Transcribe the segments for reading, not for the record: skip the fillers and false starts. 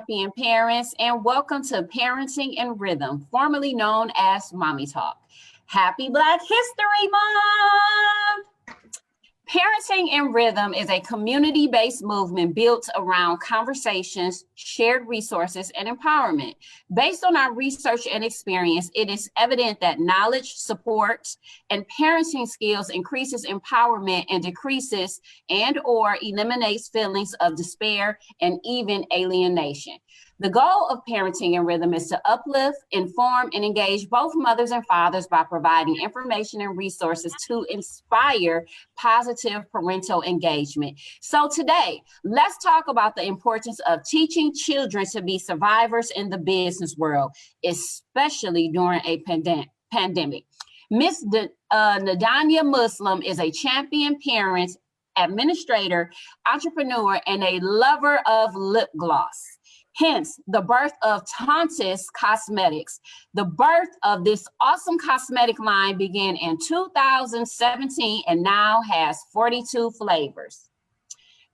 champion parents, and welcome to Parenting in Rhythm, formerly known as Mommy Talk. Happy Black History Month! Parenting in Rhythm is a community-based movement built around conversations, shared resources, and empowerment. Based on our research and experience, it is evident that knowledge, support, and parenting skills increases empowerment and decreases and/or eliminates feelings of despair and even alienation. The goal of Parenting in Rhythm is to uplift, inform, and engage both mothers and fathers by providing information and resources to inspire positive parental engagement. So today, let's talk about the importance of teaching children to be survivors in the business world, especially during a pandemic. Miss Nadonya Muslim is a champion parent, administrator, entrepreneur, and a lover of lip gloss. Hence, the birth of Tauntus Cosmetics. The birth of this awesome cosmetic line began in 2017 and now has 42 flavors.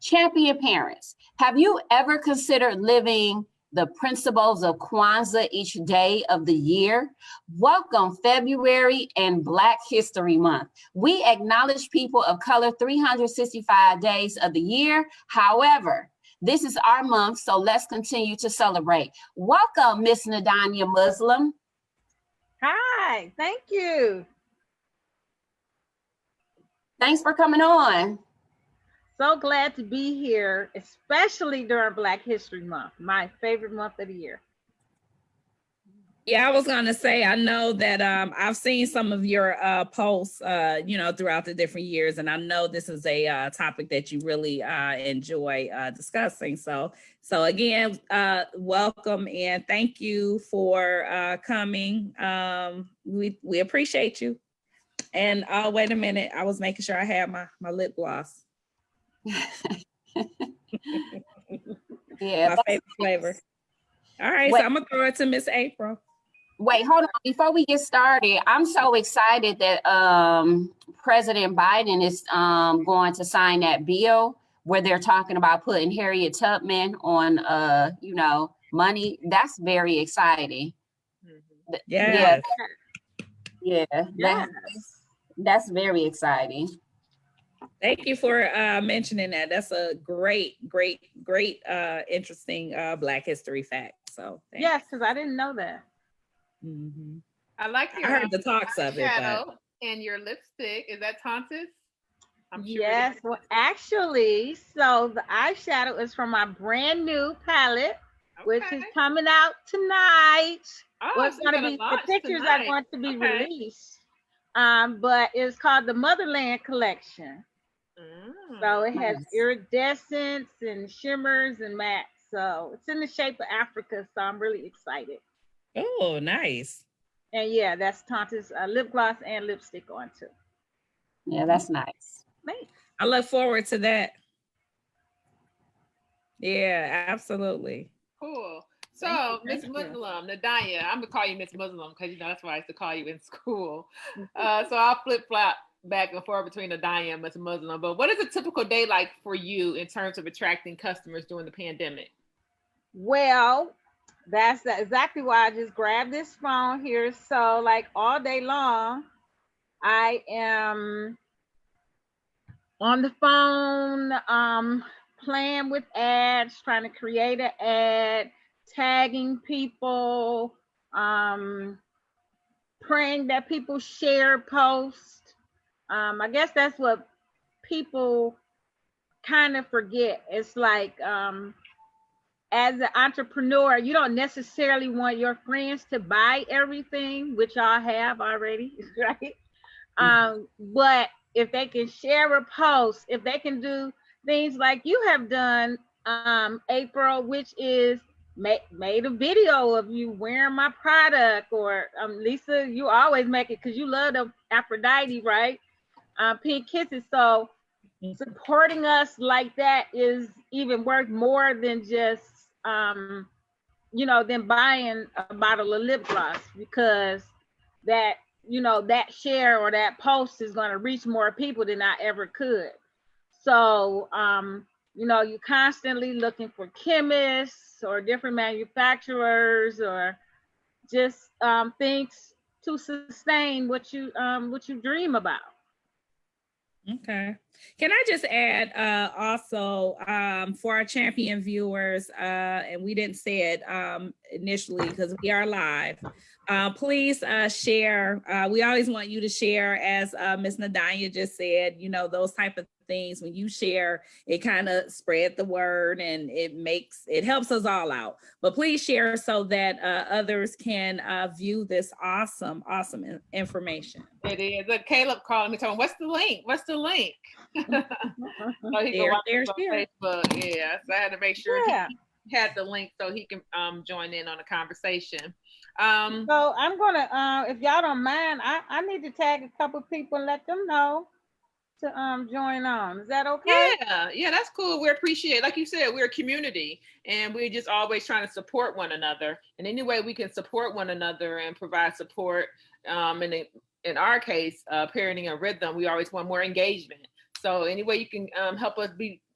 Champion parents, have you ever considered living the principles of Kwanzaa each day of the year? Welcome February and Black History Month. We acknowledge people of color 365 days of the year. However, this is our month, so let's continue to celebrate. Welcome, Miss Nadonya Muslim. Hi, thank you. Thanks for coming on. So glad to be here, especially during Black History Month, my favorite month of the year. Yeah, I was going to say, I know that I've seen some of your posts, throughout the different years, and I know this is a topic that you really enjoy discussing. So again, welcome and thank you for coming. We appreciate you. And wait a minute, I was making sure I had my lip gloss. Yeah, my favorite flavor. All right, so I'm gonna throw it to Miss April. Wait, hold on. Before we get started, I'm so excited that President Biden is going to sign that bill where they're talking about putting Harriet Tubman on, money. That's very exciting. Yeah. That's very exciting. Thank you for mentioning that. That's a great, interesting Black history fact. So yes, because I didn't know that. Mm-hmm. I like your I heard the talks of it. But... and your lipstick. Is that Tauntus? I'm sure. Yes. Well, actually, so the eyeshadow is from my brand new palette, which is coming out tonight. Oh, it's going to be the pictures are going to be released. But it's called the Motherland Collection. So it has iridescence and shimmers and mattes. So it's in the shape of Africa. So I'm really excited. Oh, nice. And yeah, that's Tauntus lip gloss and lipstick on too. Yeah, that's nice. Thanks. I look forward to that. Yeah, absolutely. Cool. So, Miss Muslim, Nadonya, I'm gonna call you Miss Muslim because that's what I used to call you in school. So I'll flip-flop back and forth between Nadonya and Miss Muslim. But what is a typical day like for you in terms of attracting customers during the pandemic? Well, that's exactly why I just grabbed this phone here. So like all day long, I am on the phone, playing with ads, trying to create an ad, tagging people, praying that people share posts. I guess that's what people kind of forget. It's like, as an entrepreneur, you don't necessarily want your friends to buy everything, which y'all have already, right? But if they can share a post, if they can do things like you have done, April, which is made a video of you wearing my product, or Lisa, you always make it because you love the Aphrodite, right? Pink Kisses. So supporting us like that is even worth more than just than buying a bottle of lip gloss, because that that share or that post is going to reach more people than I ever could. So you know, you're constantly looking for chemists or different manufacturers or just things to sustain what you dream about. Okay. Can I just add also for our champion viewers, and we didn't say it initially because we are live, please share. We always want you to share, as Ms. Nadonya just said, you know, those type of things. When you share, it kind of spread the word and it helps us all out. But please share so that others can view this awesome information. It is. Look, Caleb calling me, telling me, what's the link? What's the link? So he can watch it on Facebook. Yeah, so I had to make sure he had the link so he can join in on the conversation. So I'm gonna, if y'all don't mind, I need to tag a couple people and let them know to join on. Is that okay? Yeah, that's cool. We appreciate, like you said, we're a community and we're just always trying to support one another. And any way we can support one another and provide support, in our case, parenting and rhythm, we always want more engagement. So any way you can help us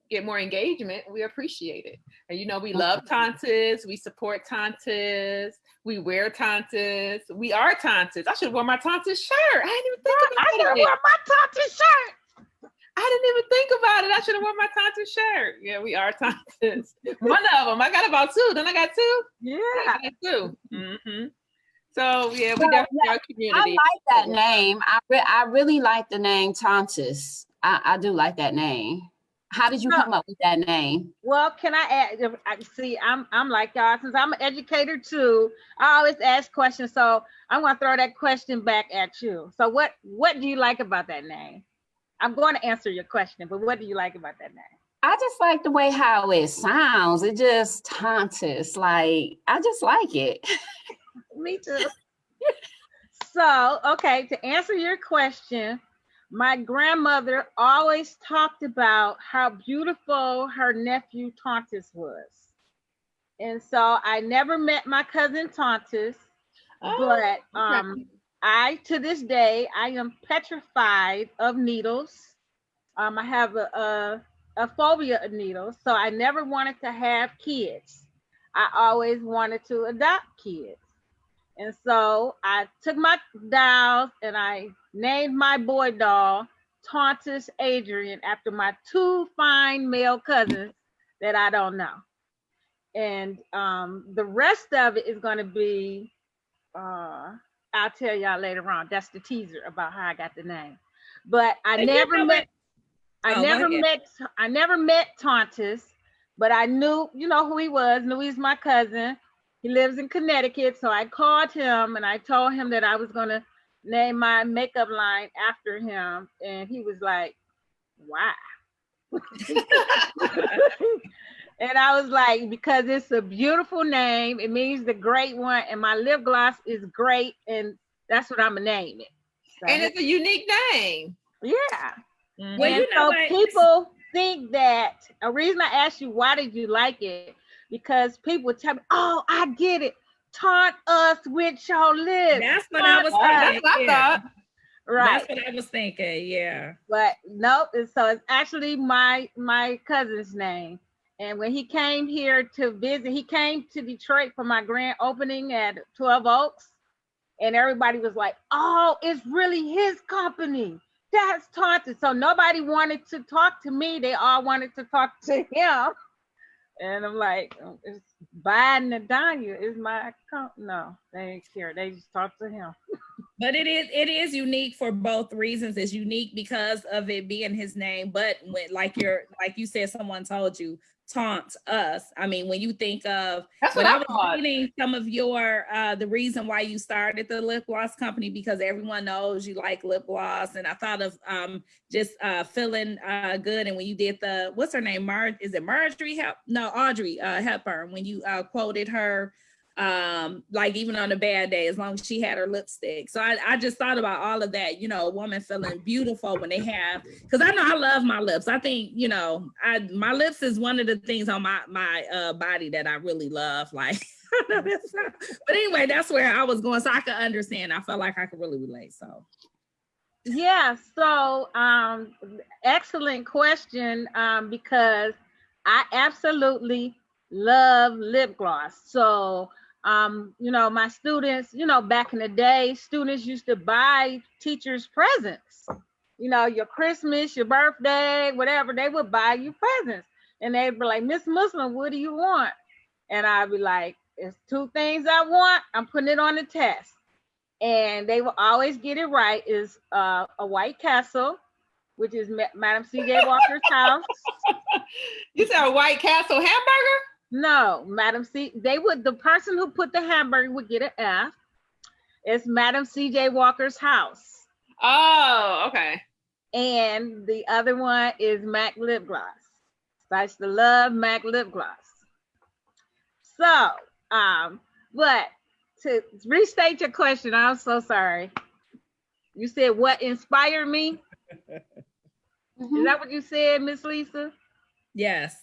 get more engagement, we appreciate it. And you know, we love Tauntus, we support Tauntus, we wear Tauntus, we are Tauntus. I should have worn my Tauntus shirt. I didn't even think about it. I should have worn my Tauntus shirt. I didn't even think about it. I should have worn my Tauntus shirt. Yeah, we are Tauntus. One of them. I got about two. Don't I got two? Yeah. I got two. Mm-hmm. So yeah, we definitely are a community. I like that name. I really like the name Tauntus. I do like that name. How did you come up with that name? Well, can I add? See, I'm like y'all. Since I'm an educator too, I always ask questions. So I'm gonna throw that question back at you. So what do you like about that name? I'm going to answer your question, but what do you like about that name? I just like the way how it sounds. It just Tauntus. Like, I just like it. Me too. So, okay, to answer your question, my grandmother always talked about how beautiful her nephew Tauntus was. And so I never met my cousin Tauntus, but I, to this day, I am petrified of needles. I have a phobia of needles, so I never wanted to have kids. I always wanted to adopt kids. And so I took my dolls and I named my boy doll Tauntus Adrian after my two fine male cousins that I don't know. And the rest of it is going to be, I'll tell y'all later on. That's the teaser about how I got the name. But I never met Tauntus, but I knew, you know, who he was, knew he's my cousin. He lives in Connecticut. So I called him and I told him that I was going to name my makeup line after him. And he was like, why? And I was like, because it's a beautiful name. It means the great one. And my lip gloss is great. And that's what I'm going to name it. So, and it's a unique name. Yeah. Mm-hmm. Well, you know, people think that, a reason I asked you, why did you like it? Because people would tell me, oh, I get it. Taunt us with your lips. That's what I was thinking. That's what I thought. Right. That's what I was thinking. Yeah. But nope. So it's actually my cousin's name. And when he came here to visit, he came to Detroit for my grand opening at 12 Oaks. And everybody was like, oh, it's really his company. That's Tauntus. So nobody wanted to talk to me. They all wanted to talk to him. And I'm like, it's Biden Nadonya is my account. No, they ain't care. They just talk to him. But it is unique for both reasons. It's unique because of it being his name, but when, like you said, someone told you, taunt us. I mean, when you think of, that's when what I was reading some of your, the reason why you started the lip gloss company, because everyone knows you like lip gloss. And I thought of just feeling good. And when you did the, what's her name? Audrey Hepburn, when you quoted her, like even on a bad day, as long as she had her lipstick. So I just thought about all of that, you know, a woman feeling beautiful when they have, because I know I love my lips. I think, you know, my lips is one of the things on my body that I really love. Like, but anyway, that's where I was going, so I could understand. I felt like I could really relate. So yeah, so excellent question, because I absolutely love lip gloss. So, my students, back in the day, students used to buy teachers presents. Your Christmas, your birthday, whatever, they would buy you presents. And they'd be like, Miss Muslim, what do you want? And I'd be like, it's two things I want. I'm putting it on the test. And they will always get it right. Is a White Castle, which is Madam C.J. Walker's house. You said a White Castle hamburger? No, the person who put the hamburger would get an F. It's Madam C.J. Walker's house. Oh, okay. And the other one is MAC lip gloss. So I used to love MAC lip gloss. So, but to restate your question, I'm so sorry. You said what inspired me? Is that what you said, Miss Lisa? Yes.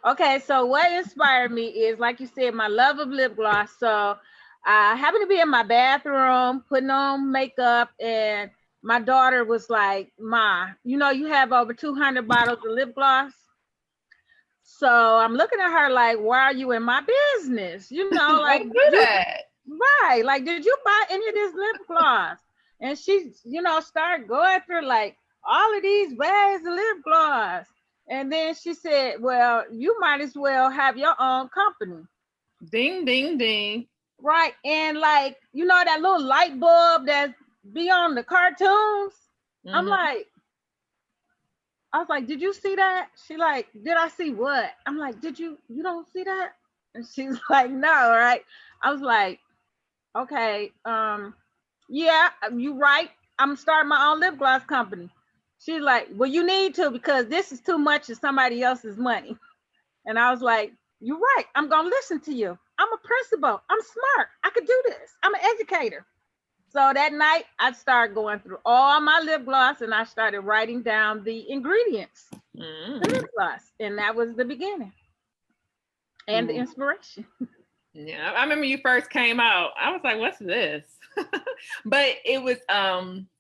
Okay, so what inspired me is, like you said, my love of lip gloss. So I happened to be in my bathroom putting on makeup, and my daughter was like, Ma, you have over 200 bottles of lip gloss. So I'm looking at her like, why are you in my business? Like, Don't do that. Right. Like, did you buy any of this lip gloss? And she, started going through like all of these bags of lip gloss. And then she said, well, you might as well have your own company. Ding, ding, ding. Right. And like, that little light bulb that be on the cartoons? Mhm. I was like, did you see that? She like, did I see what? I'm like, you don't see that? And she's like, no, right? I was like, okay, yeah, you right. I'm starting my own lip gloss company. She's like, well, you need to, because this is too much of somebody else's money. And I was like, you're right. I'm going to listen to you. I'm a principal. I'm smart. I could do this. I'm an educator. So that night I started going through all my lip gloss and I started writing down the ingredients, the lip gloss. And that was the beginning and the inspiration. Yeah, I remember you first came out. I was like, what's this? But it was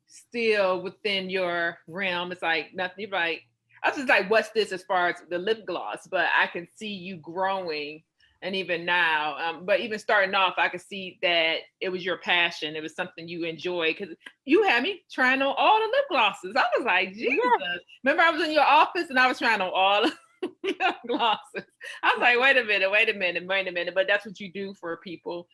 still within your realm. It's like nothing. You're like, I was just like, what's this as far as the lip gloss? But I can see you growing. And even now, but even starting off, I could see that it was your passion. It was something you enjoy, because you had me trying on all the lip glosses. I was like, Jesus. Yeah. Remember, I was in your office and I was trying on all the lip glosses. I was like, wait a minute. But that's what you do for people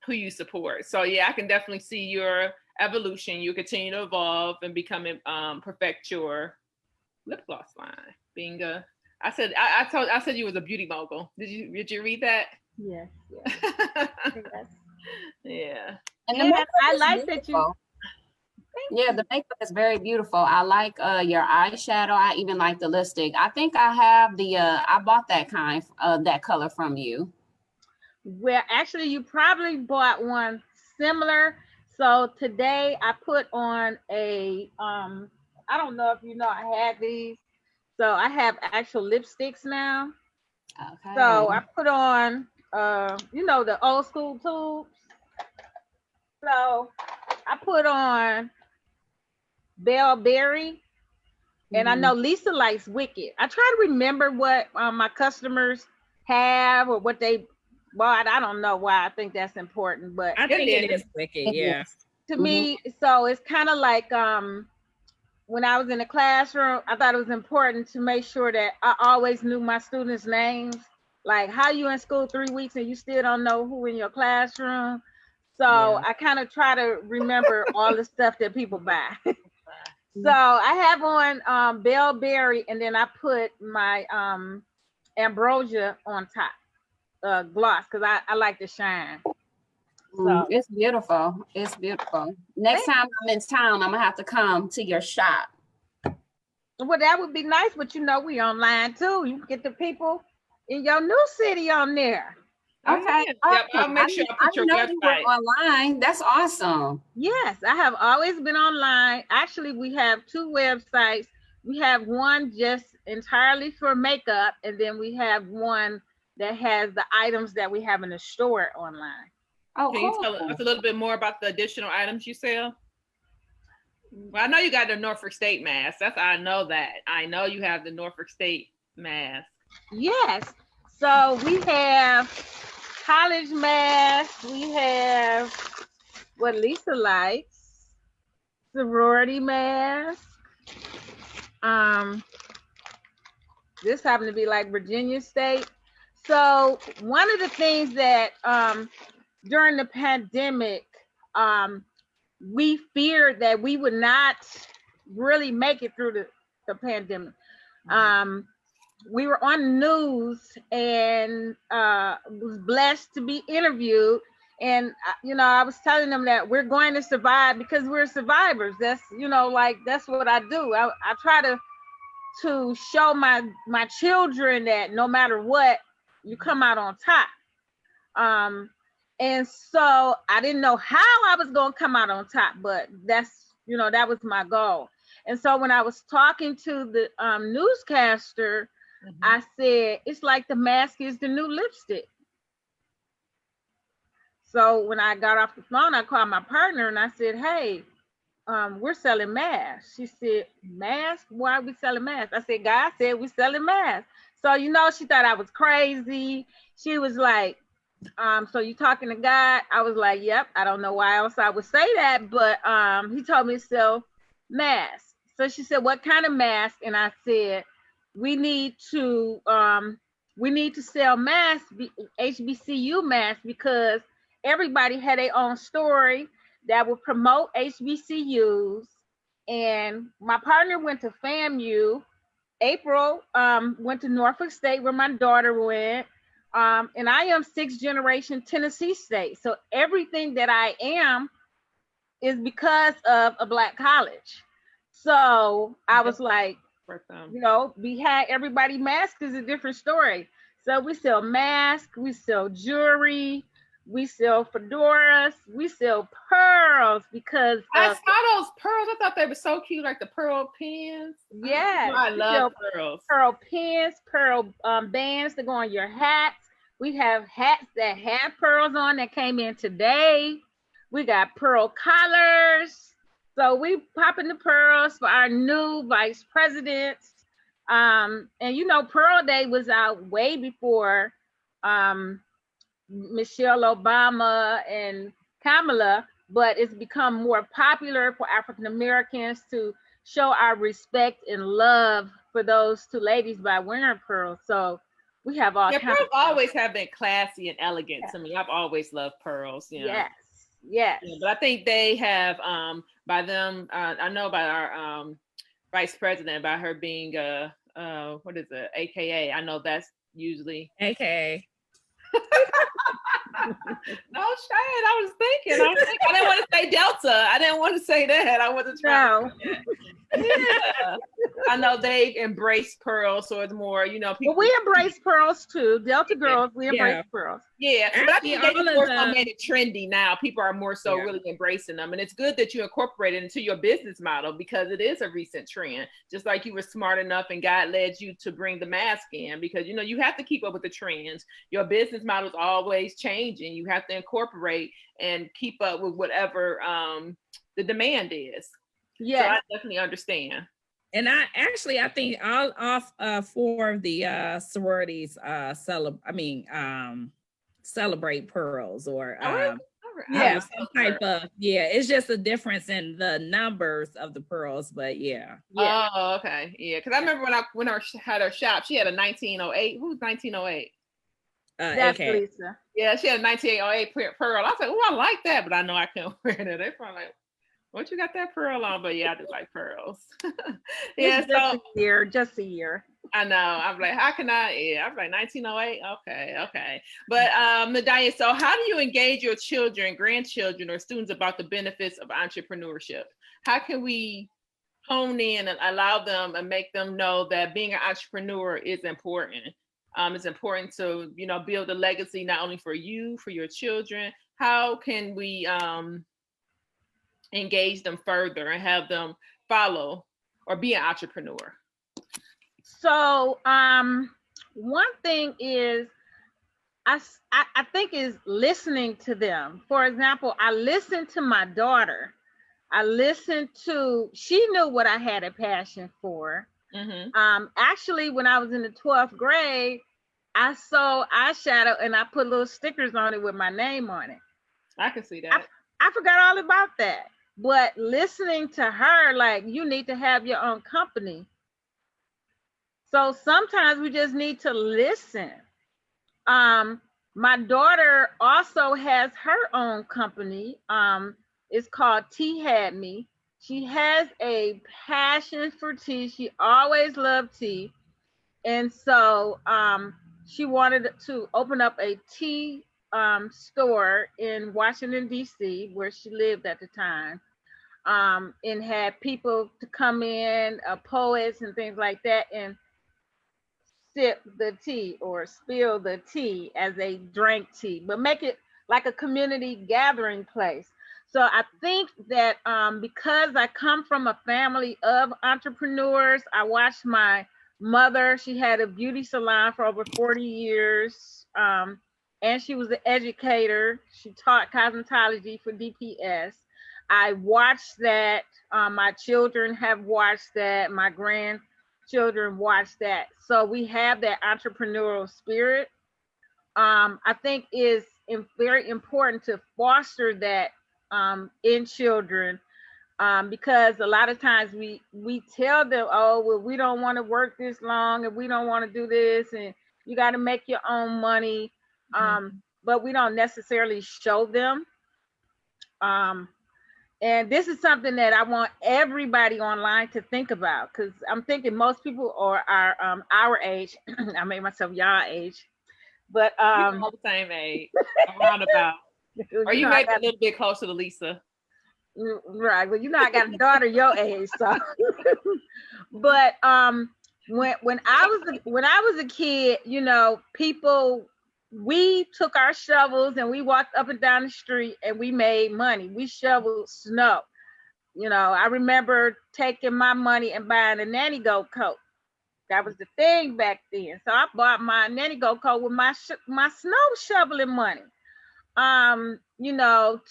who you support. So yeah, I can definitely see your evolution. You continue to evolve and becoming perfect your lip gloss line. Being a I said you was a beauty mogul. Did you read that? Yes. Yes. Yeah. And I like that you. Yeah, the makeup is very beautiful. I like your eyeshadow. I even like the lipstick. I think I have I bought that kind of that color from you. Well, actually, you probably bought one similar. So today I put on a I don't know if I had these. So I have actual lipsticks now. Okay. So I put on, the old school tubes. So I put on Belle Berry, and I know Lisa likes Wicked. I try to remember what my customers have or what they bought. I don't know why I think that's important, but I think it is Wicked. Yeah. To me, so it's kind of like when I was in the classroom, I thought it was important to make sure that I always knew my students' names. Like, how you in school 3 weeks and you still don't know who in your classroom? So I kind of try to remember all the stuff that people buy. So I have on Belle Berry, and then I put my Ambrosia on top, gloss, because I like to shine. So it's beautiful. It's beautiful. Next time I'm in town, I'm gonna have to come to your shop. Well, that would be nice, but we online too. You can get the people in your new city on there. Okay. Yep, I'll make sure I put your website. You were online. That's awesome. Yes, I have always been online. Actually, we have 2 websites. We have one just entirely for makeup, and then we have one that has the items that we have in the store online. Oh, Can you tell us a little bit more about the additional items you sell? Well, I know you got the Norfolk State mask. I know that. I know you have the Norfolk State mask. Yes. So we have college masks. We have what Lisa likes, sorority mask. This happened to be like Virginia State. So one of the things that during the pandemic, we feared that we would not really make it through the pandemic. We were on the news and was blessed to be interviewed. And, I was telling them that we're going to survive because we're survivors. That's, that's what I do. I try to show my children that no matter what, you come out on top. And so I didn't know how I was going to come out on top, but that's, that was my goal. And so when I was talking to the newscaster, I said, it's like the mask is the new lipstick. So when I got off the phone, I called my partner and I said, hey, we're selling masks. She said, masks? Why are we selling masks? I said, God said we're selling masks. So, she thought I was crazy. She was like, so you talking to God? I was like, yep. I don't know why else I would say that, but he told me to sell masks. So she said, what kind of mask? And I said, we need to sell masks, HBCU masks, because everybody had their own story that would promote HBCUs. And my partner went to FAMU. April went to Norfolk State, where my daughter went. And I am 6th generation Tennessee State. So everything that I am is because of a Black college. So I was like, behind everybody mask is a different story. So we sell masks, we sell jewelry, we sell fedoras, we sell pearls because I saw those pearls. I thought they were so cute, like the pearl pins. Yeah, I love pearls. Pearl pins, pearl bands that go on your hats. We have hats that have pearls on that came in today. We got pearl collars. So we popping the pearls for our new vice presidents. And Pearl Day was out way before Michelle Obama and Kamala, but it's become more popular for African Americans to show our respect and love for those two ladies by wearing pearls. So we have all kinds pearls of always have been classy and elegant to me. I've always loved pearls. Yes. Yeah, but I think they have by them. I know about our vice president, by her being what is it, AKA. I know that's usually AKA. No shade. I was thinking. I didn't want to say Delta. I didn't want to say that. I wasn't trying. No. Yeah. I know they embrace pearls, so it's more, people. Well, we embrace pearls too. Delta girls, we embrace pearls. Yeah, but I think they more so made it trendy now. People are more so really embracing them, and it's good that you incorporate it into your business model because it is a recent trend. Just like you were smart enough and God led you to bring the mask in, because you have to keep up with the trends. Your business model is always changing. You have to incorporate and keep up with whatever the demand is. Yeah, so I definitely understand. And I think all 4 of the sororities celebrate pearls or have some type of it's just a difference in the numbers of the pearls, but Oh, okay. Yeah, because I remember when I had her shop, she had a 1908. Who's 1908? That's okay. Lisa. Yeah, she had a 1908 pearl. I said, oh, I like that, but I know I couldn't wear that. They probably like, what you got that pearl on? But I just like pearls. Just a year. I know. I'm like, how can I? Yeah, I'm like 1908. Okay. But Nadonya, so how do you engage your children, grandchildren, or students about the benefits of entrepreneurship? How can we hone in and allow them and make them know that being an entrepreneur is important? It's important to build a legacy not only for you, for your children. How can we engage them further and have them follow or be an entrepreneur? So one thing is I think is listening to them. For example, I listened to my daughter. She knew what I had a passion for. Actually, when I was in the 12th grade, I sold eyeshadow and I put little stickers on it with my name on it. I can see that. I forgot all about that. But listening to her, like, you need to have your own company. So sometimes we just need to listen. My daughter also has her own company. It's called Tea Had Me. She has a passion for tea. She always loved tea. And so she wanted to open up a tea store in Washington, D.C., where she lived at the time, and had people to come in, poets and things like that, and sip the tea or spill the tea as they drank tea, but make it like a community gathering place. So I think that because I come from a family of entrepreneurs, I watched my mother, she had a beauty salon for over 40 years, and she was an educator. She taught cosmetology for DPS. I watched that. My children have watched that. My grandchildren watch that. So we have that entrepreneurial spirit. I think is very important to foster that in children, because a lot of times we tell them, oh, well, we don't want to work this long and we don't want to do this and you got to make your own money, but we don't necessarily show them. And this is something that I want everybody online to think about, because I'm thinking most people are our age. I made myself y'all age, but all the same age, around about. Or you might be a little bit closer to Lisa. Right. Well, I got a daughter your age, so. But when I was a kid, we took our shovels and we walked up and down the street and we made money. We shoveled snow. I remember taking my money and buying a nanny goat coat. That was the thing back then. So I bought my nanny goat coat with my snow shoveling money.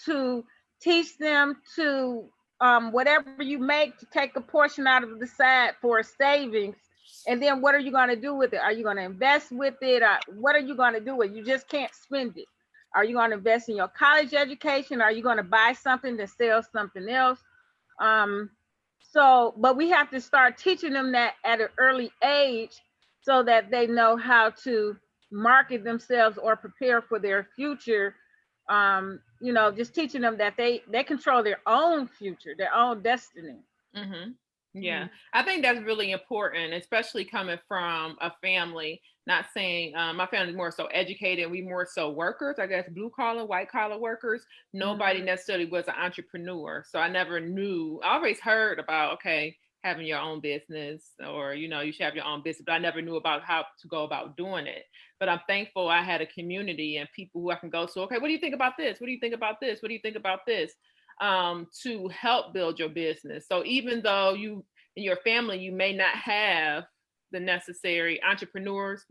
To teach them to whatever you make, to take a portion out of the side for savings. And then what are you going to do with it? Are you going to invest with it? What are you going to do with it? You just can't spend it. Are you going to invest in your college education? Are you going to buy something to sell something else? But we have to start teaching them that at an early age so that they know how to market themselves or prepare for their future. Just teaching them that they control their own future, their own destiny. Yeah, I think that's really important, especially coming from a family. Not saying my family's more so educated, we more so workers, I guess, blue collar, white collar workers. Nobody necessarily was an entrepreneur. So I never knew. I always heard about, okay, having your own business, or, you should have your own business, but I never knew about how to go about doing it. But I'm thankful I had a community and people who I can go to, okay, what do you think about this? What do you think about this? What do you think about this? To help build your business. So even though you in your family, you may not have the necessary entrepreneurs,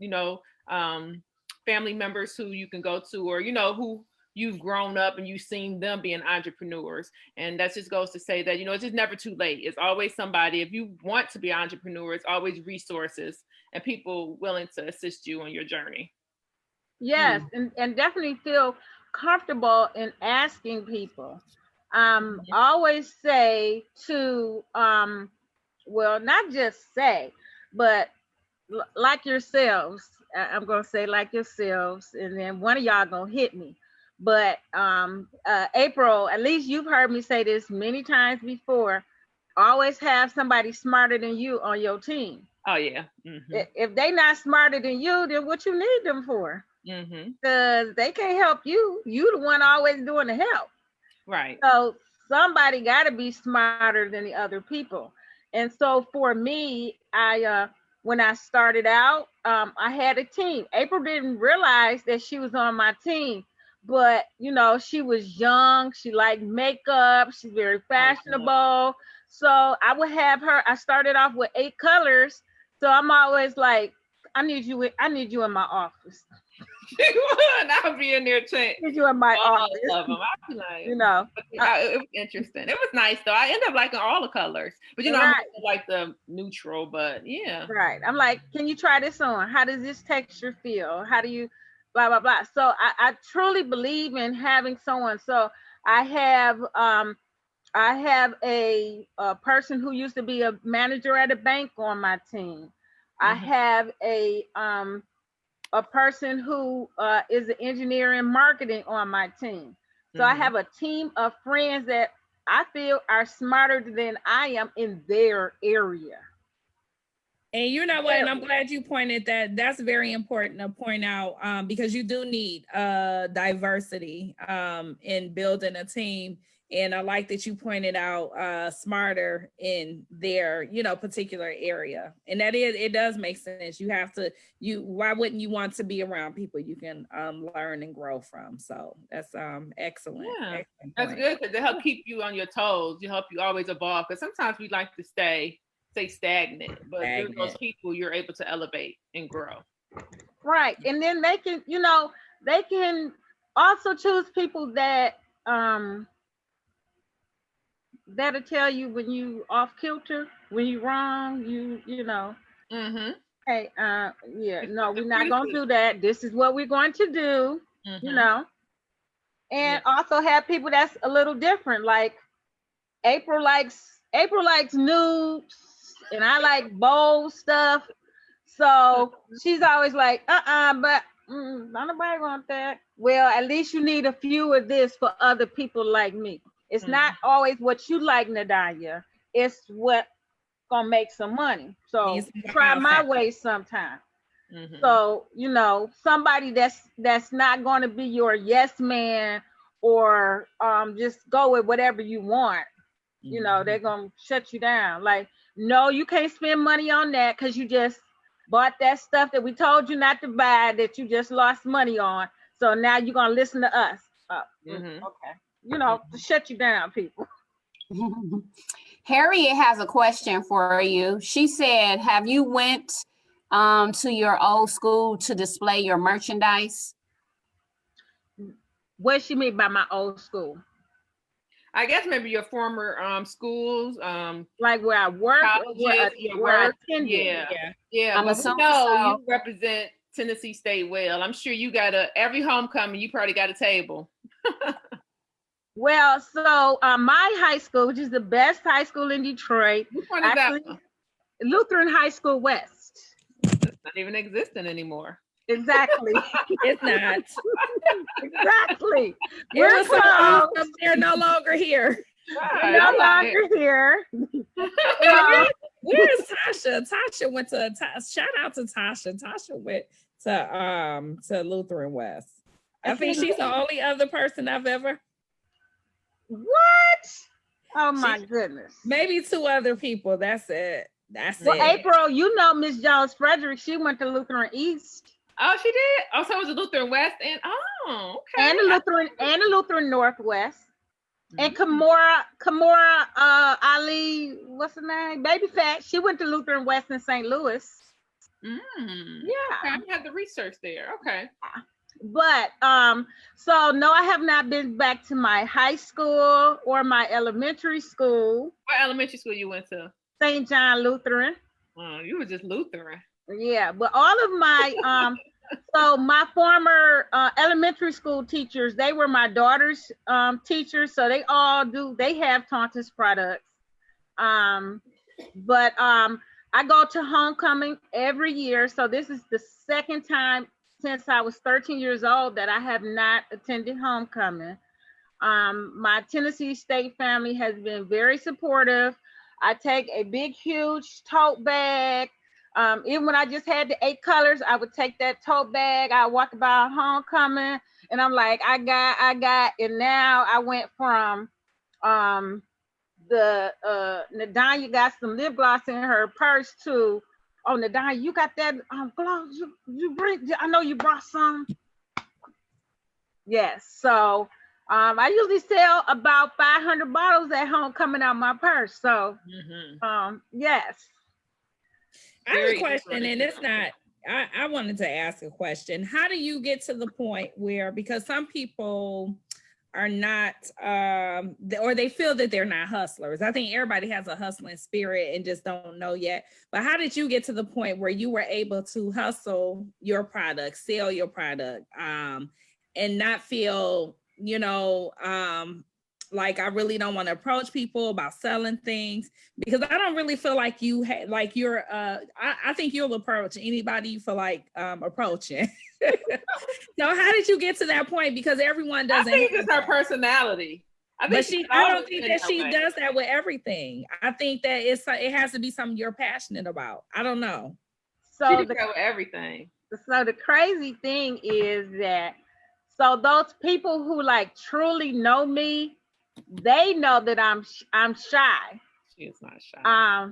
family members who you can go to, or, who you've grown up and you've seen them being entrepreneurs. And that just goes to say that, it's just never too late. It's always somebody. If you want to be an entrepreneur, it's always resources and people willing to assist you on your journey. Yes, and definitely feel comfortable in asking people. Always say to, well, not just say, but like yourselves. I'm going to say like yourselves, and then one of y'all going to hit me. But April, at least you've heard me say this many times before, always have somebody smarter than you on your team. Oh, yeah. If they not smarter than you, then what you need them for? Because they can't help you. You the one always doing the help. Right. So somebody got to be smarter than the other people. And so for me, when I started out, I had a team. April didn't realize that she was on my team, but she was young. She liked makeup. She's very fashionable. So I would have her. I started off with 8 colors. So I'm always like, I need you in my office. She would. I'll be in there chanting Did you in my all office? of them. I'll be like, You know. it was interesting. It was nice though. I ended up liking all the colors, but you know, Right. I'm like the neutral. But yeah, Right. I'm like, can you try this on? How does this texture feel? How do you blah blah blah? So I truly believe in having someone. So I have a person who used to be a manager at a bank on my team. I have a person who is an engineer in marketing on my team. So I have a team of friends that I feel are smarter than I am in their area. And you know what? And I'm glad you pointed that. That's very important to point out because you do need diversity in building a team. And I like that you pointed out smarter in their, particular area. And that it does make sense. You have to, why wouldn't you want to be around people you can learn and grow from? So that's excellent. yeah, Excellent that's point. good because they help keep you on your toes. You help you always evolve. Because sometimes we like to stay stagnant, but through those people, you're able to elevate and grow. Right, and then they can, they can also choose people that that'll tell you when you off kilter, when you wrong, you know. Hey, yeah, no, we're not gonna do that. This is what we're going to do, and also have people that's a little different. Like April likes nudes, and I like bold stuff. So she's always like, but not nobody want that. Well, at least you need a few of this for other people like me. It's not always what you like, Nadonya. It's what gonna make some money. So try my way sometime. So, somebody that's not gonna be your yes man or just go with whatever you want. They're gonna shut you down. Like, no, you can't spend money on that because you just bought that stuff that we told you not to buy that you just lost money on. So now you're gonna listen to us. Okay. To shut you down, people. Harriet has a question for you. She said, have you went to your old school to display your merchandise? What she mean by my old school? I guess maybe your former schools, like where I work, where I attended. Yeah. I'm But assuming so. You represent Tennessee State well. I'm sure you got every homecoming. You probably got a table. Well, so my high school, which is the best high school in Detroit, which one is that one? Lutheran High School West. It's not even existing anymore. Exactly. It's not. Exactly. We're close. They're no longer here. Right. No longer here. Where's Tasha? Tasha went to shout out to Tasha. Tasha went to Lutheran West. I think she's the only other person I've ever. What? Oh my goodness. Maybe two other people. That's it. Well, April, Miss Jones Frederick, she went to Lutheran East. Oh, she did? Oh, so it was a Lutheran West and okay. And a Lutheran Northwest. And Kamora Ali, what's her name? Baby Fat. She went to Lutheran West in St. Louis. Yeah. Okay, I had the research there. Okay. But so no, I have not been back to my high school or my elementary school. What elementary school you went to? St. John Lutheran. Oh, you were just Lutheran. Yeah, but all of my so my former elementary school teachers, they were my daughter's teachers, so they have Tauntus products. But I go to homecoming every year, so this is the second time since I was 13 years old that I have not attended homecoming. My Tennessee State family has been very supportive. I take a big, huge tote bag. Even when I just had the 8 colors, I would take that tote bag. I walk about homecoming, and I'm like, I got, and now I went from the Nadonya got some lip gloss in her purse to, oh, Nadonya, you got that gloss? You bring? I know you brought some. Yes. So I usually sell about 500 bottles at home coming out my purse. So yes. I have a question, and it's not I wanted to ask a question. How do you get to the point where, because some people are not, or they feel that they're not hustlers. I think everybody has a hustling spirit and just don't know yet. But how did you get to the point where you were able to hustle your product, sell your product, and not feel, like I really don't want to approach people about selling things? Because I don't really feel like you like you're I think you'll approach anybody you feel like approaching. So how did you get to that point? Because everyone doesn't. I think it's her personality. I don't think that she does that with everything. I think that it has to be something you're passionate about. I don't know. So she did that with everything. So the crazy thing is that, so those people who like truly know me, they know that I'm shy. She is not shy.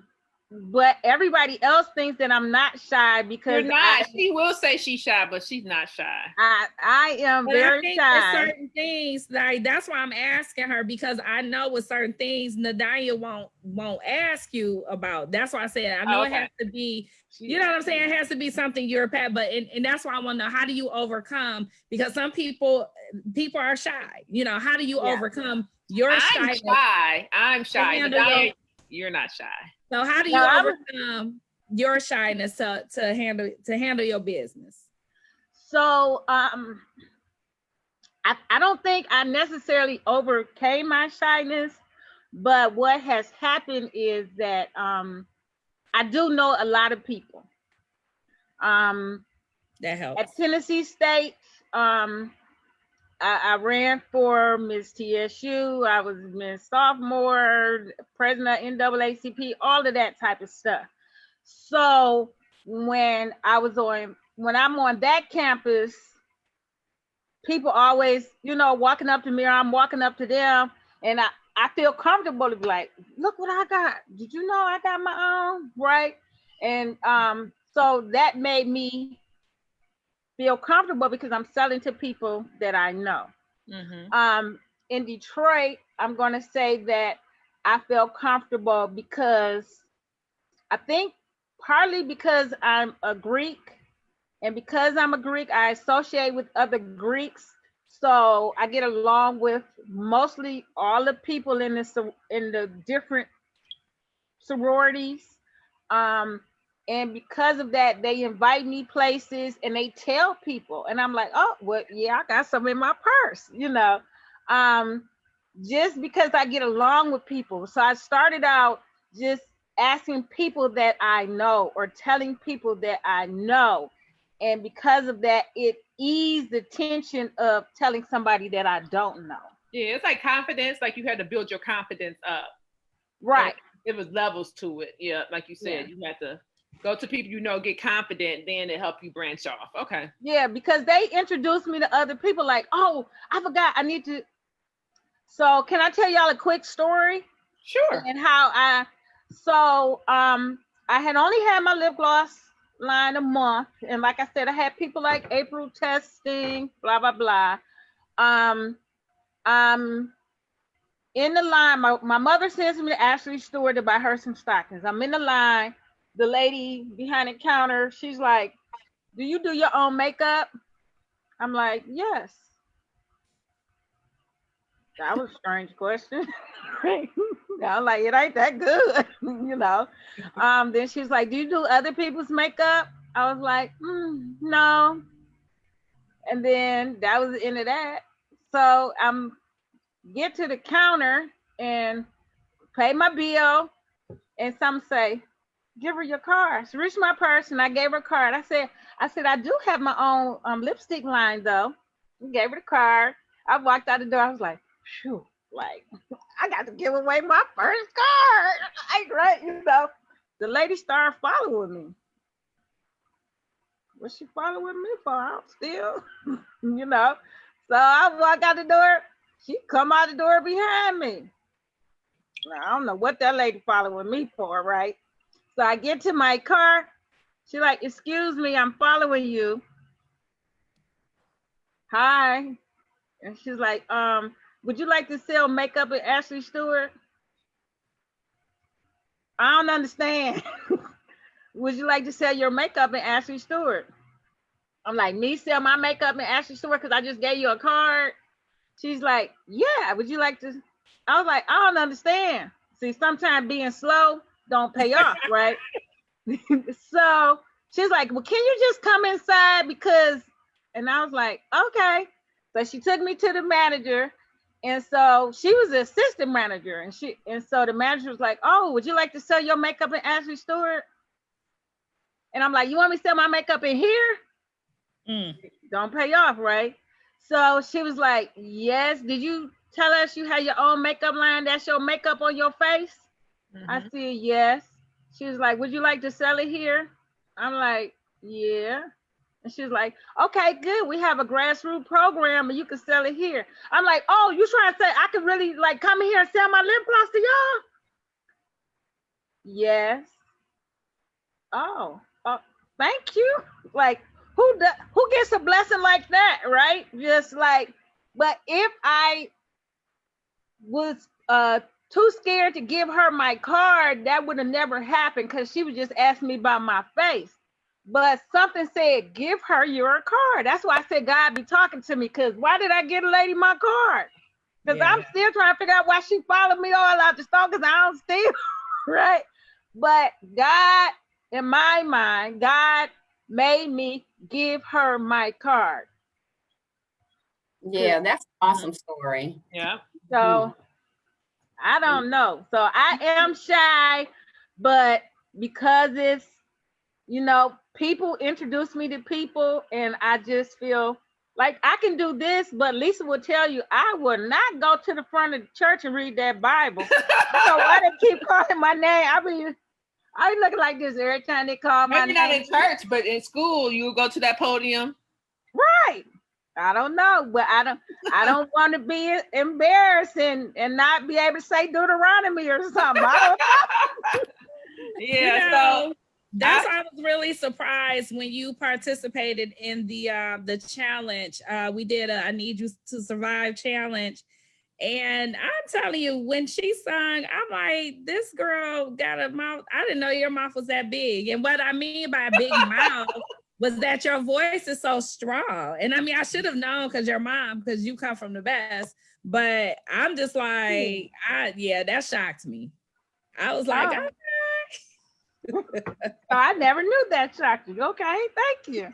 But everybody else thinks that I'm not shy because you're not. She will say she's shy, but she's not shy. I am very shy. Certain things, like that's why I'm asking her, because I know with certain things Nadonya won't ask you about. That's why I said I know it has to be. You know what I'm saying? It has to be something you're pat, but and that's why I want to know, how do you overcome? Because some people are shy. How do you overcome your shyness? I'm shy. You're not shy. So how do you overcome your shyness to handle your business? So I don't think I necessarily overcame my shyness, but what has happened is that I do know a lot of people. That helps. At Tennessee State, I ran for Miss TSU. I was Miss Sophomore, president of NAACP, all of that type of stuff. So when I'm on that campus, people always, walking up to me, or I'm walking up to them, and I feel comfortable to be like, look what I got. Did you know I got my own? Right. And so that made me feel comfortable because I'm selling to people that I know. Mm-hmm. In Detroit, I'm going to say that I feel comfortable because I think partly because I'm a Greek, and because I'm a Greek, I associate with other Greeks. So I get along with mostly all the people in the different sororities. And because of that, they invite me places and they tell people, and I'm like, oh, well, yeah, I got some in my purse, just because I get along with people. So I started out just asking people that I know or telling people that I know. And because of that, it eased the tension of telling somebody that I don't know. Yeah, it's like confidence, like you had to build your confidence up. Right. It was levels to it. Yeah, like you said, you had to go to people get confident, then it help you branch off. Okay. Yeah, because they introduced me to other people like, oh, I forgot, I need to. So can I tell y'all a quick story? Sure. And how I had only had my lip gloss line a month. And like I said, I had people like April testing, blah, blah, blah. In the line, my mother sends me to Ashley Stewart to buy her some stockings. I'm in the line. The lady behind the counter, she's like, do you do your own makeup? I'm like, yes. That was a strange question. I'm like, it ain't that good, Then she's like, do you do other people's makeup? I was like, no. And then that was the end of that. So get to the counter and pay my bill, and some say, give her your card. She reached my purse and I gave her a card. I said, I do have my own lipstick line though. I gave her the card. I walked out the door. I was like, phew, like I got to give away my first card. Right, The lady started following me. What's she following me for? I'm still, So I walk out the door. She come out the door behind me. I don't know what that lady following me for, right? So I get to my car. She's like, excuse me, I'm following you. Hi. And she's like, would you like to sell makeup at Ashley Stewart? I don't understand. would you like to sell your makeup in Ashley Stewart? I'm like, me sell my makeup in Ashley Stewart because I just gave you a card? She's like, yeah, would you like to? I was like, I don't understand. See, sometimes being slow don't pay off, right? So she's like, well, can you just come inside because, and I was like, okay. So she took me to the manager. And so she was the assistant manager. And so the manager was like, oh, would you like to sell your makeup in Ashley Stewart? And I'm like, you want me to sell my makeup in here? Don't pay off, right? So she was like, yes. Did you tell us you had your own makeup line? That's your makeup on your face? I said, yes. She was like, would you like to sell it here? I'm like, yeah. And she was like, okay, good. We have a grassroots program and you can sell it here. I'm like, oh, you trying to say I could really like come in here and sell my lip gloss to y'all? Yes. Oh, thank you. Like, who gets a blessing like that, right? Just like, but if I was too scared to give her my card, that would have never happened because she would just ask me about my face. But something said, give her your card. That's why I said God be talking to me, because why did I get a lady my card? Because I'm still trying to figure out why she followed me all out the store because I don't steal, right? But God, in my mind, God made me give her my card. Yeah, that's an awesome story. Yeah. So I don't know. So I am shy, but because it's, you know, people introduce me to people and I just feel like I can do this, but Lisa will tell you, I will not go to the front of the church and read that Bible. So why they keep calling my name? I be looking like this every time they call my name. Maybe not in church, but in school, you go to that podium. Right. I don't know, but I don't want to be embarrassed and not be able to say Deuteronomy or something. I don't know. Yeah, so that's why I was really surprised when you participated in the challenge. We did a I Need You to Survive challenge. And I'm telling you, when she sung, I'm like, this girl got a mouth. I didn't know your mouth was that big. And what I mean by big mouth was that your voice is so strong. And I mean, I should have known because your mom, because you come from the best. But I'm just like, that shocked me. I was like, okay. So I never knew that shocked you. Okay, thank you.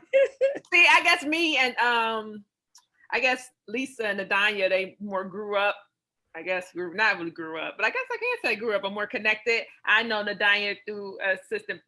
See, I guess me and I guess Lisa and Nadonya, they more grew up. I guess not really grew up, but I guess I can't say grew up. I'm more connected. I know Nadonya through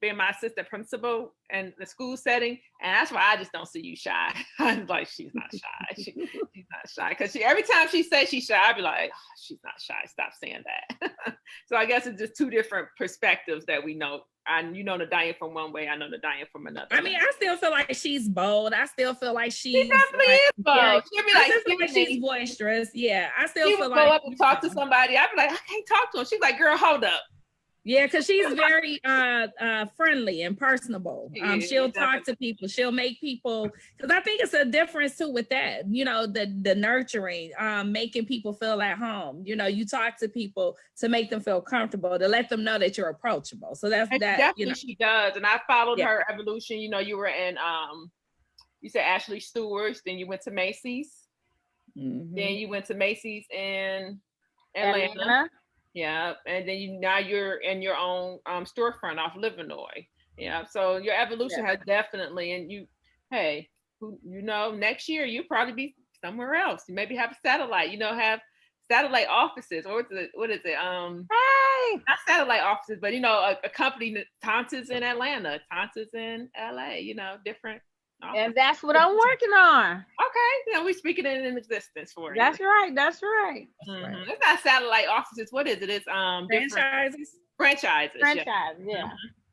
being my assistant principal in the school setting, and that's why I just don't see you shy. I'm like, she's not shy. She's not shy because every time she says she's shy, I'd be like, oh, she's not shy. Stop saying that. So I guess it's just two different perspectives that we know. And you know Nadonya from one way, I know Nadonya from another. I mean, I still feel like she's bold. I still feel like she definitely is bold. Yeah, she'll be like, she's boisterous. Yeah, I still feel like go up and talk to somebody. I'd be like, I can't talk to him. She's like, girl, hold up. Yeah, because she's very friendly and personable. She'll talk to people. She'll make people, because I think it's a difference too with that, you know, the nurturing, making people feel at home. You know, you talk to people to make them feel comfortable, to let them know that you're approachable. So that's that. Definitely, you know. she does. And I followed her evolution. You know, you were in, you said Ashley Stewart's, then you went to Macy's. Then you went to Macy's in Atlanta. Yeah, and then now you're in your own storefront off Livernois. Yeah, so your evolution has definitely, and next year you'll probably be somewhere else. You maybe have a satellite, have satellite offices, or what is it? Not satellite offices, but a company, Tauntus in Atlanta, Tauntus in LA. Different. And that's what I'm working on. Okay, we're speaking it in existence for you. That's right. Mm-hmm. It's not satellite offices. What is it? It's franchises. Franchise, yeah.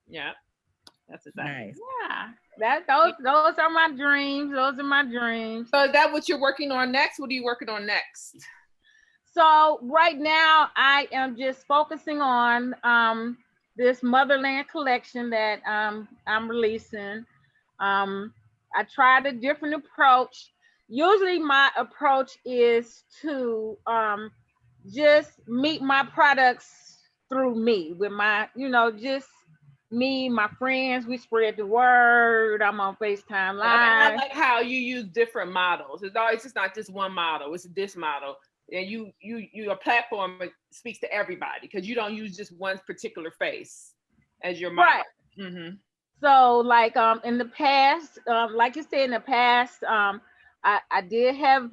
Yeah, that's exactly. Nice. Yeah, those are my dreams. Those are my dreams. So is that what you're working on next? What are you working on next? So right now I am just focusing on this Motherland collection that I'm releasing. I tried a different approach. Usually my approach is to just meet my products through me with my, just me, my friends, we spread the word. I'm on FaceTime I Live. like how you use different models. It's always just not just one model. It's this model, and your platform speaks to everybody because you don't use just one particular face as your model. Right. Mm-hmm. So like in the past, like you said, in the past, I did have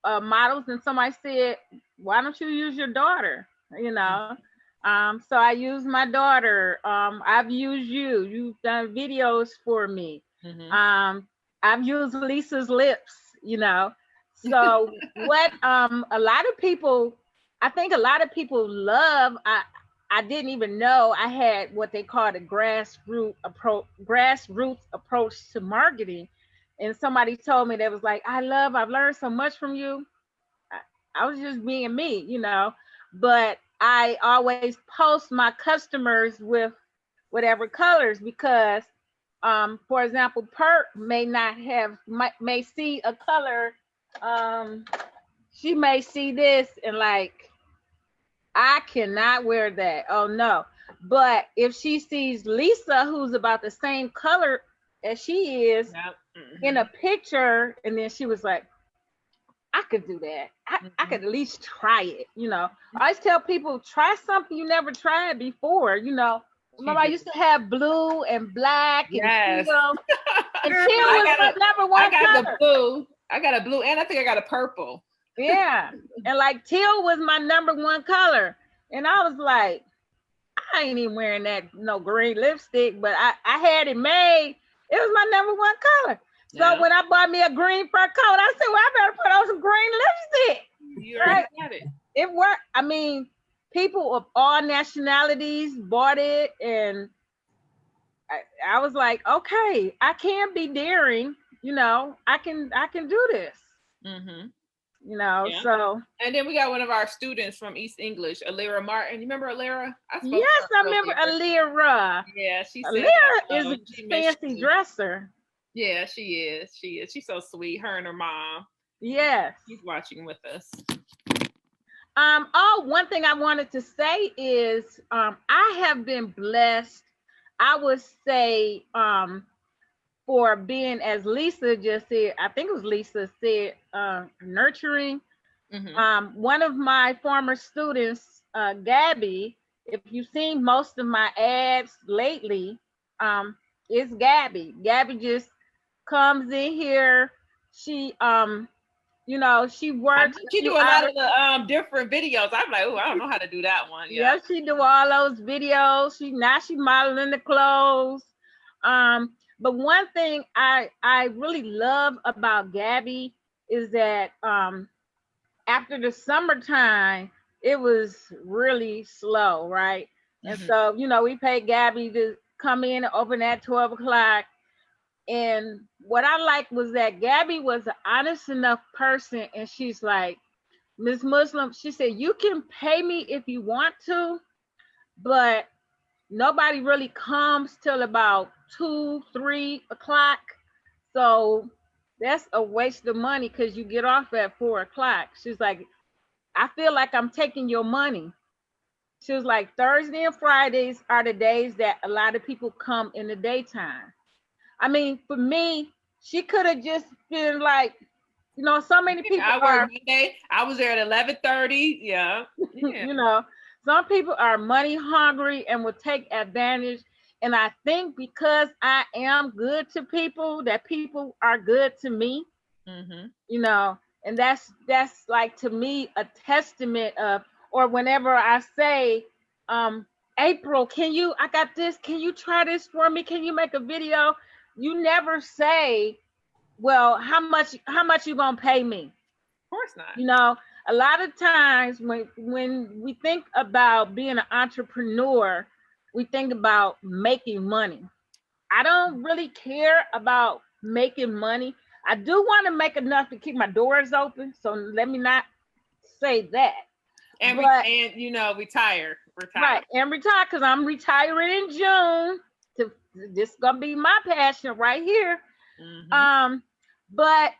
models, and somebody said, why don't you use your daughter? You know. So I use my daughter. I've used you. You've done videos for me. Mm-hmm. I've used Lisa's lips, you know. So what a lot of people, I think a lot of people love, I didn't even know I had what they call a grassroots approach to marketing. And somebody told me that was like, I've learned so much from you. I was just being me, you know, but I always post my customers with whatever colors because, for example, Perk may see a color. She may see this and like, I cannot wear that. Oh no. But if she sees Lisa, who's about the same color as she is in a picture, and then she was like, I could do that. I could at least try it, you know. I always tell people, try something you never tried before, you know. Remember, I used to have blue and black and teal. And teal was my number one color. The blue. I got a blue, and I think I got a purple. Yeah. And like teal was my number one color. And I was like, I ain't even wearing that no green lipstick, but I had it made. It was my number one color. So when I bought me a green fur coat, I said, well, I better put on some green lipstick. You already got it. It worked. I mean, people of all nationalities bought it, and I was like, okay, I can be daring. You know, I can do this. Mm-hmm. You know, so. And then we got one of our students from East English, Alira Martin. You remember Alira? Yes, I remember Alira. Yeah, Alira is a fancy dresser. Yeah, she is. She's so sweet. Her and her mom. Yes. She's watching with us. One thing I wanted to say is I have been blessed, I would say, for being, as Lisa just said, I think it was Lisa said, nurturing. Mm-hmm. One of my former students, Gabby, if you've seen most of my ads lately, it's Gabby. Gabby just comes in here. She you know, she works. She do a lot of the different videos. I'm like, oh, I don't know how to do that one. Yeah, she do all those videos. She modeling the clothes. But one thing I really love about Gabby is that after the summertime, it was really slow, right? Mm-hmm. And so, you know, we paid Gabby to come in and open at 12 o'clock. And what I liked was that Gabby was an honest enough person, and she's like, Miss Muslim, she said, you can pay me if you want to, but nobody really comes till about 2-3 o'clock. So that's a waste of money because you get off at 4 o'clock. She's like, I feel like I'm taking your money. She was like, Thursday and Fridays are the days that a lot of people come in the daytime. I mean, for me, she could have just been like, you know, so many people I worked Monday. I was there at 11:30. Yeah. You know, some people are money hungry and will take advantage. And I think because I am good to people, that people are good to me. Mm-hmm. You know, and that's like, to me, a testament of, or whenever I say, April, I got this, can you try this for me? Can you make a video? You never say, well, how much you gonna pay me? Of course not. You know, a lot of times when we think about being an entrepreneur, we think about making money. I don't really care about making money. I do want to make enough to keep my doors open. So let me not say that. And you know, retire. Right, and retire, because I'm retiring in June. This is gonna be my passion right here. Mm-hmm. But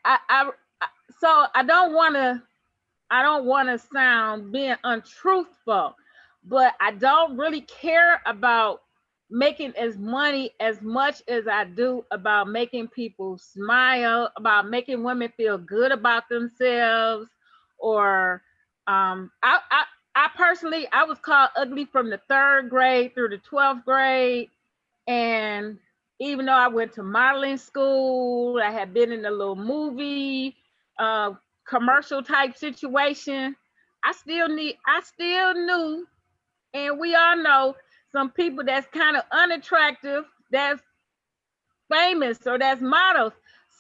so I don't want to sound being untruthful, but I don't really care about making as much as I do about making people smile, about making women feel good about themselves, or I personally, I was called ugly from the 3rd grade through the 12th grade. And even though I went to modeling school, I had been in a little movie, commercial type situation, I still knew, and we all know some people that's kind of unattractive, that's famous, or that's models.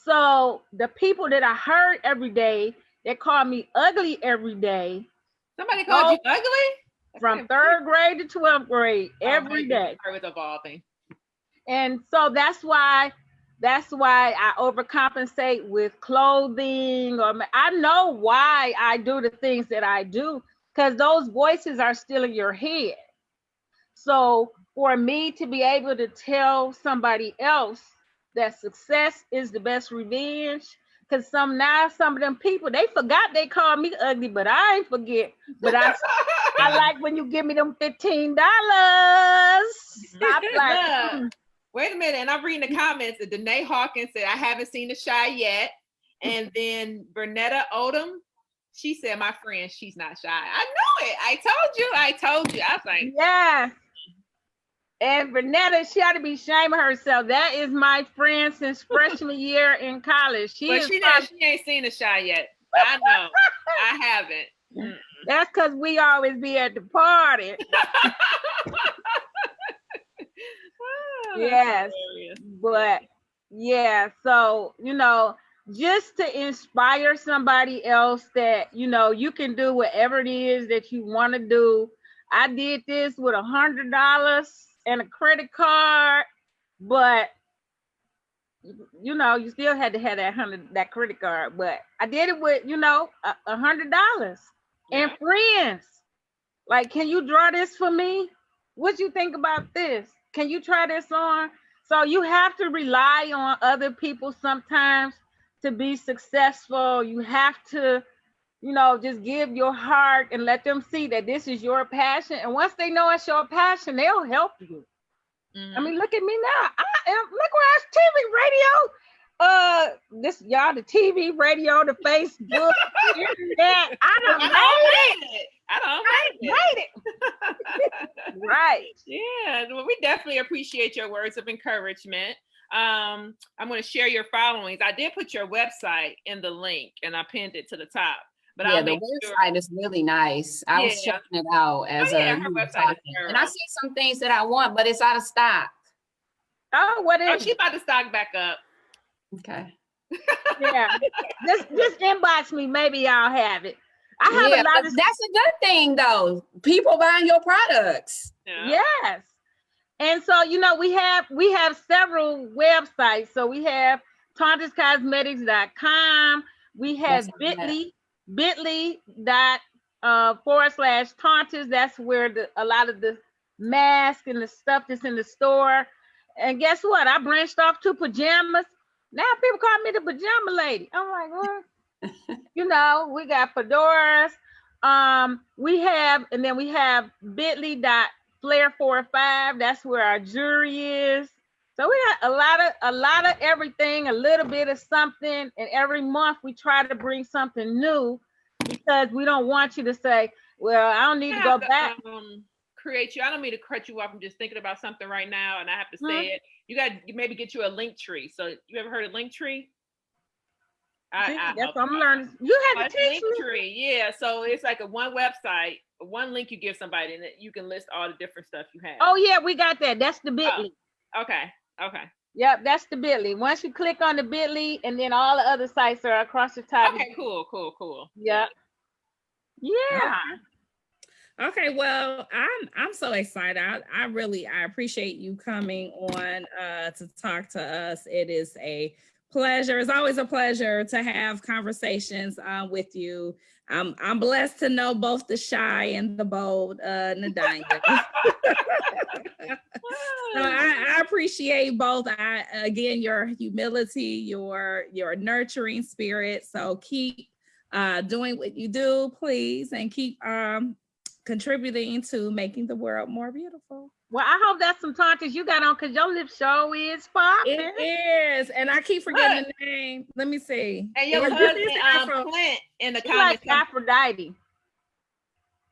So the people that I heard every day that called me ugly every day. Somebody called you ugly? From 3rd grade to 12th grade, every day. It was evolving. And so that's why I overcompensate with clothing, or I know why I do the things that I do, because those voices are still in your head. So for me to be able to tell somebody else that success is the best revenge, because some of them people, they forgot they called me ugly, but I ain't forget. But I like when you give me them $15. I'm like, wait a minute. And I'm reading the comments. Danae Hawkins said, I haven't seen The Shy yet. And then Bernetta Odom, she said, my friend, she's not shy. I know it. I told you. I was like, yeah. And Bernetta, she ought to be ashamed of herself. That is my friend since freshman year in college. She ain't seen The Shy yet. I know. I haven't. That's because we always be at the party. Yes. But yeah, so, just to inspire somebody else that, you can do whatever it is that you want to do. I did this with $100 and a credit card, but you still had to have that credit card. But I did it with, $100 and friends. Like, can you draw this for me? What you think about this? Can you try this on? So you have to rely on other people sometimes to be successful. You have to, just give your heart and let them see that this is your passion. And once they know it's your passion, they'll help you. I mean, look at me now. Look where I TV, radio. Y'all, the TV, radio, the Facebook, internet. I don't hate it. Right. Yeah. Well, we definitely appreciate your words of encouragement. I'm going to share your followings. I did put your website in the link, and I pinned it to the top. But yeah, the website is really nice. I was checking it out as her website, and I see some things that I want, but it's out of stock. Oh, what is? She's about to stock back up. Okay. Yeah, just inbox me. Maybe I'll have it. I have a lot of. That's a good thing, though. People buying your products. Yeah. Yes, and so we have several websites. So we have TauntusCosmetics.com. We have bit.ly/Tauntus. That's where a lot of the masks and the stuff that's in the store. And guess what? I branched off to pajamas. Now people call me the pajama lady. I'm like, what? We got fedoras. We have bit.ly.flair45. That's where our jewelry is. So we got a lot of everything, a little bit of something, and every month we try to bring something new, because we don't want you to say, well, I don't need to go back. Create you. I don't mean to cut you off. I'm just thinking about something right now, and I have to say it. You got to maybe get you a link tree. So you ever heard of link tree? That's what I'm learning. You had to teach me. Tree. Yeah. So it's like one website, one link you give somebody, and you can list all the different stuff you have. Oh yeah, we got that. That's the bit.ly. Okay. Yep, that's the bit.ly. Once you click on the bit.ly, and then all the other sites are across the top. Okay, cool. Yep. Yeah. Okay, well, I'm so excited. I appreciate you coming on to talk to us. It is a pleasure. It's always a pleasure to have conversations with you. I'm blessed to know both the shy and the bold Nadonya. So I appreciate both. Again, your humility, your nurturing spirit. So keep doing what you do, please, and keep contributing to making the world more beautiful. Well, I hope that's some Tauntus you got on because your lip show is popping. It is, and I keep forgetting the name. Let me see. And your This cousin is Afro. Clint in the She comments. like Aphrodite.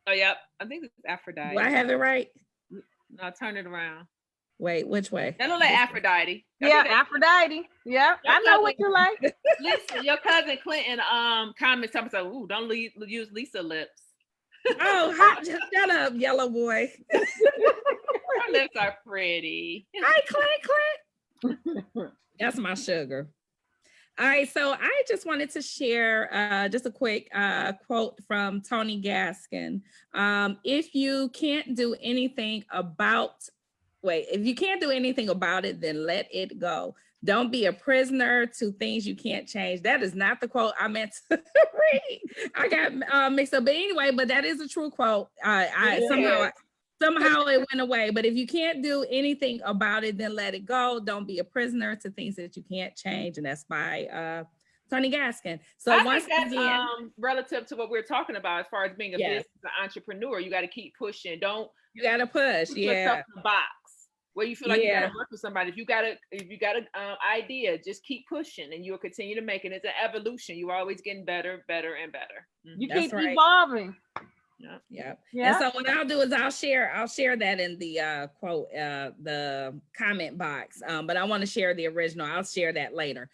Oh, yep. I think it's Aphrodite. Do I have it right? No, turn it around. Wait, which way? That look like Aphrodite. Yeah, Aphrodite. Yeah, I know what you like. Listen, your cousin Clinton comments something like, "Ooh, don't use Lisa lips." Oh, shut up, yellow boy. Her lips are pretty. Hi, Clint. That's my sugar. All right, so I just wanted to share just a quick quote from Tony Gaskin. If you can't do anything about it, then let it go. Don't be a prisoner to things you can't change. That is not the quote I meant to read. I got mixed up. But anyway, but that is a true quote. Somehow it went away. But if you can't do anything about it, then let it go. Don't be a prisoner to things that you can't change. And that's by Tony Gaskin. So I once think that's again, relative to what we're talking about as far as being a business entrepreneur. You got to keep pushing. You got to push. Put yourself in the box where you feel like you got to work with somebody. If you got an idea, just keep pushing, and you'll continue to make it. It's an evolution. You're always getting better, better, and better. You keep evolving. Yeah. And so what I'll do is I'll share that in the quote, the comment box. But I want to share the original. I'll share that later.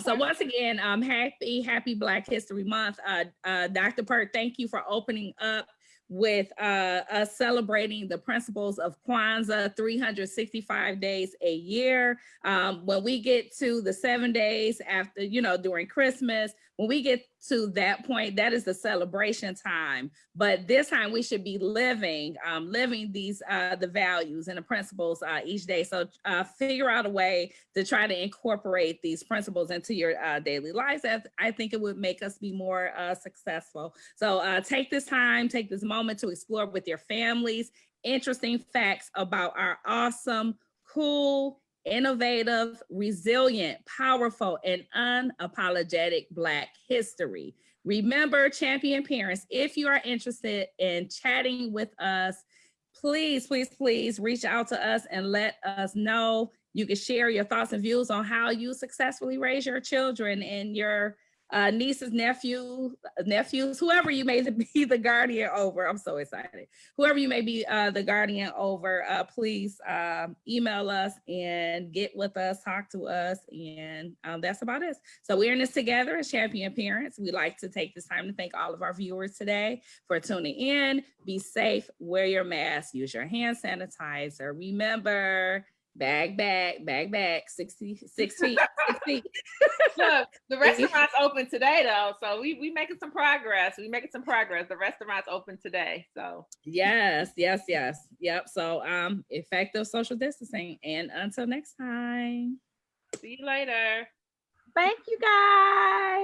So once again, happy Black History Month. Dr. Pert, thank you for opening up with us celebrating the principles of Kwanzaa, 365 days a year. When we get to the 7 days after, during Christmas, when we get to that point, that is the celebration time. But this time we should be living these the values and the principles each day. So figure out a way to try to incorporate these principles into your daily lives. I think it would make us be more successful. So take this moment to explore with your families interesting facts about our awesome, cool, innovative, resilient, powerful, and unapologetic Black history. Remember, champion parents, if you are interested in chatting with us, please reach out to us and let us know. You can share your thoughts and views on how you successfully raise your children and your nieces, nephews, whoever you may be the guardian over. I'm so excited. Whoever you may be the guardian over, please email us and get with us, talk to us, and that's about it. So we're in this together as champion parents. We'd like to take this time to thank all of our viewers today for tuning in. Be safe, wear your mask, use your hand sanitizer. Remember, bag, 6 feet. Look, the restaurant's open today though, so we making some progress. The restaurant's open today, so yes. Yep. So effective social distancing, and until next time. see you later. Thank you, guys.